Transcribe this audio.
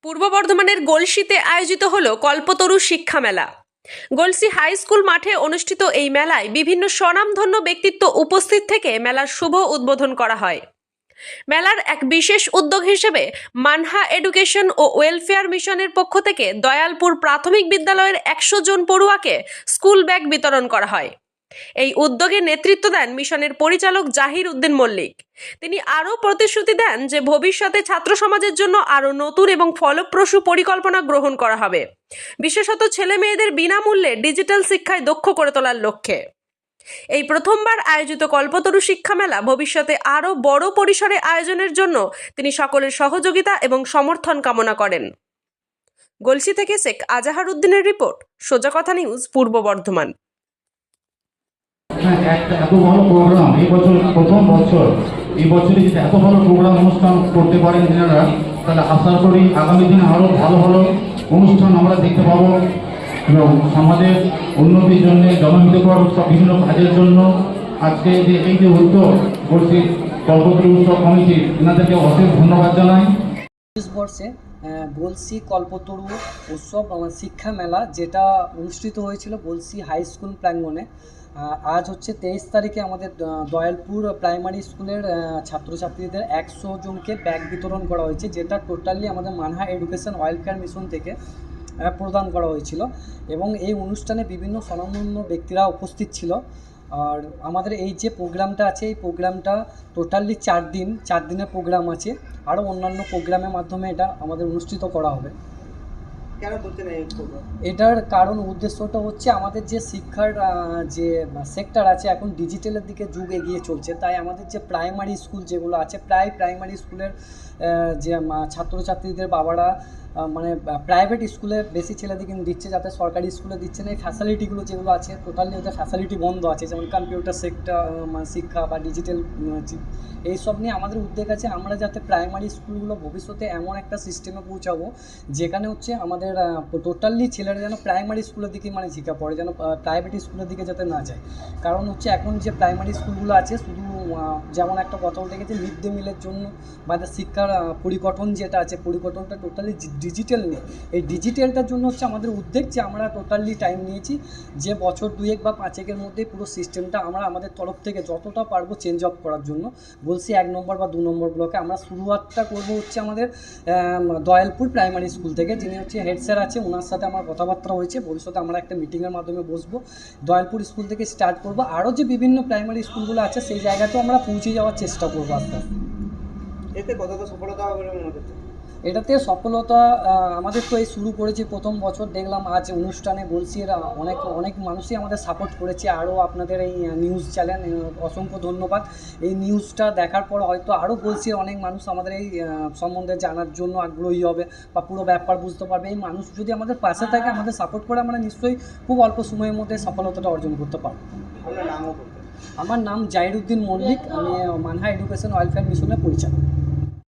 পূর্ব বর্ধমানের গলসিতে আয়োজিত হলো কল্পতরু শিক্ষা মেলা। গলসি হাই স্কুল মাঠে অনুষ্ঠিত এই মেলায় বিভিন্ন স্বনামধন্য ব্যক্তিত্ব উপস্থিত থেকে মেলার শুভ উদ্বোধন করা হয়। মেলার এক বিশেষ উদ্যোগ হিসেবে মানহা এডুকেশন ও ওয়েলফেয়ার মিশনের পক্ষ থেকে দয়ালপুর প্রাথমিক বিদ্যালয়ের 100 জন পড়ুয়াকে স্কুল ব্যাগ বিতরণ করা হয়। এই উদ্যোগে নেতৃত্ব দেন মিশনের পরিচালক জাহির উদ্দিন মল্লিক। তিনি আরও প্রতিশ্রুতি দেন যে ভবিষ্যতে ছাত্র সমাজের জন্য আরও নতুন এবং ফলপ্রসূ পরিকল্পনা গ্রহণ করা হবে, বিশেষত ছেলে মেয়েদের বিনামূল্যে ডিজিটাল শিক্ষায় দক্ষ করে তোলার লক্ষ্যে। এই প্রথমবার আয়োজিত কল্পতরু শিক্ষা মেলা ভবিষ্যতে আরও বড় পরিসরে আয়োজনের জন্য তিনি সকলের সহযোগিতা এবং সমর্থন কামনা করেন। গলসি থেকে শেখ আজাহার উদ্দিনের রিপোর্ট, সোজা কথা নিউজ, পূর্ব বর্ধমান। এত ভালো প্রোগ্রাম এই বছর প্রথম বছর, এই বছরে যদি এত ভালো প্রোগ্রাম অনুষ্ঠান করতে পারেন এনারা, তাহলে আশা করি আগামী দিনে আরও ভালো ভালো অনুষ্ঠান আমরা দেখতে পাবো এবং সমাজের উন্নতির জন্য, জনহিতকর সব বিভিন্ন কাজের জন্য আজকে যে এই যে উদ্যোগ করছি কল্পতরু উৎসব কমিটি, এনাদেরকে অশেষ ধন্যবাদ জানাই। বর্ষে গলসি কল্পতরু উৎসব শিক্ষা মেলা যেটা অনুষ্ঠিত হয়েছিল গলসি হাই স্কুল প্রাঙ্গণে, আজ হচ্ছে 23 তারিখে আমাদের দয়ালপুর প্রাইমারি স্কুলের ছাত্রছাত্রীদের 100 জনকে ব্যাগ বিতরণ করা হয়েছে, যেটা টোটালি আমাদের মানহা এডুকেশন ওয়েলফেয়ার মিশন থেকে প্রদান করা হয়েছিল। এবং এই অনুষ্ঠানে বিভিন্ন স্বনামধন্য ব্যক্তিরা উপস্থিত ছিল। আর আমাদের এই যে প্রোগ্রামটা আছে, এই প্রোগ্রামটা টোটালি 4 দিনের প্রোগ্রাম আছে। আরও অন্যান্য প্রোগ্রামের মাধ্যমে এটা আমাদের অনুষ্ঠিত করা হবে। কেন করতে নেই প্রোগ্রাম? এটার কারণ উদ্দেশ্যটা হচ্ছে আমাদের যে শিক্ষার যে সেক্টর আছে এখন ডিজিটালের দিকে যুগ এগিয়ে চলছে, তাই আমাদের যে প্রাইমারি স্কুল যেগুলো আছে, প্রাইমারি স্কুলের যে ছাত্রছাত্রীদের বাবারা মানে প্রাইভেট স্কুলে বেশি ছেলেদিকে দিচ্ছে, যাতে সরকারি স্কুলে দিচ্ছে না। এই ফ্যাসিলিটিগুলো যেগুলো আছে টোটালি ওদের ফ্যাসিলিটি বন্ধ আছে, যেমন কম্পিউটার সেক্টর শিক্ষা বা ডিজিটাল এইসব নিয়ে আমাদের উদ্যোগ আছে আমরা যাতে প্রাইমারি স্কুলগুলো ভবিষ্যতে এমন একটা সিস্টেমে পৌঁছাবো যেখানে হচ্ছে আমাদের টোটালি ছেলেরা যেন প্রাইমারি স্কুলের দিকে মানে ঝিঁকা পড়ে, যেন প্রাইভেট স্কুলের দিকে যাতে না যায়। কারণ হচ্ছে এখন যে প্রাইমারি স্কুলগুলো আছে শুধু যেমন একটা কথা উঠে গেছে মিড ডে মিলের জন্য, বা শিক্ষার পরিকাঠামো যেটা আছে পরিকাঠামোটা টোটালি ডিজিটাল নেই। এই ডিজিটালটার জন্য হচ্ছে আমাদের উদ্যোগ যে আমরা টোটালি টাইম নিয়েছি যে বছর 2 বা 5 মধ্যে পুরো সিস্টেমটা আমরা আমাদের তরফ থেকে যতটা পারবো চেঞ্জ আপ করার জন্য। বলছি 1 নম্বর বা 2 নম্বর ব্লকে আমরা শুরুয়াতটা করবো হচ্ছে আমাদের দয়ালপুর প্রাইমারি স্কুল থেকে, যিনি হচ্ছে হেড স্যার আছে, ওনার সাথে আমার কথাবার্তা হয়েছে। ভবিষ্যতে আমরা একটা মিটিংয়ের মাধ্যমে বসবো, দয়ালপুর স্কুল থেকে স্টার্ট করবো। আরও যে বিভিন্ন প্রাইমারি স্কুলগুলো আছে সেই জায়গাতেও আমরা পৌঁছে যাওয়ার চেষ্টা করবো আস্তে আস্তে। এতে কতটা সফলতা হবে বলে মনে করছেন? এটাতে সফলতা আমাদের তো এই শুরু করেছি প্রথম বছর, দেখলাম আজ অনুষ্ঠানে বলছি এরা অনেক মানুষই আমাদের সাপোর্ট করেছে। আরও আপনাদের এই নিউজ চ্যানেল অসংখ্য ধন্যবাদ। এই নিউজটা দেখার পর হয়তো আরও বলছি অনেক মানুষ আমাদের এই সম্বন্ধে জানার জন্য আগ্রহী হবে বা পুরো ব্যাপার বুঝতে পারবে। এই মানুষ যদি আমাদের পাশে থাকে, আমাদের সাপোর্ট করে, আমরা নিশ্চয়ই খুব অল্প সময়ের মধ্যে সফলতাটা অর্জন করতে পারবো। আপনার নামও করতে? আমার নাম জাহির উদ্দিন মল্লিক, আমি মানহা এডুকেশন ওয়েলফেয়ার মিশনের পরিচালক।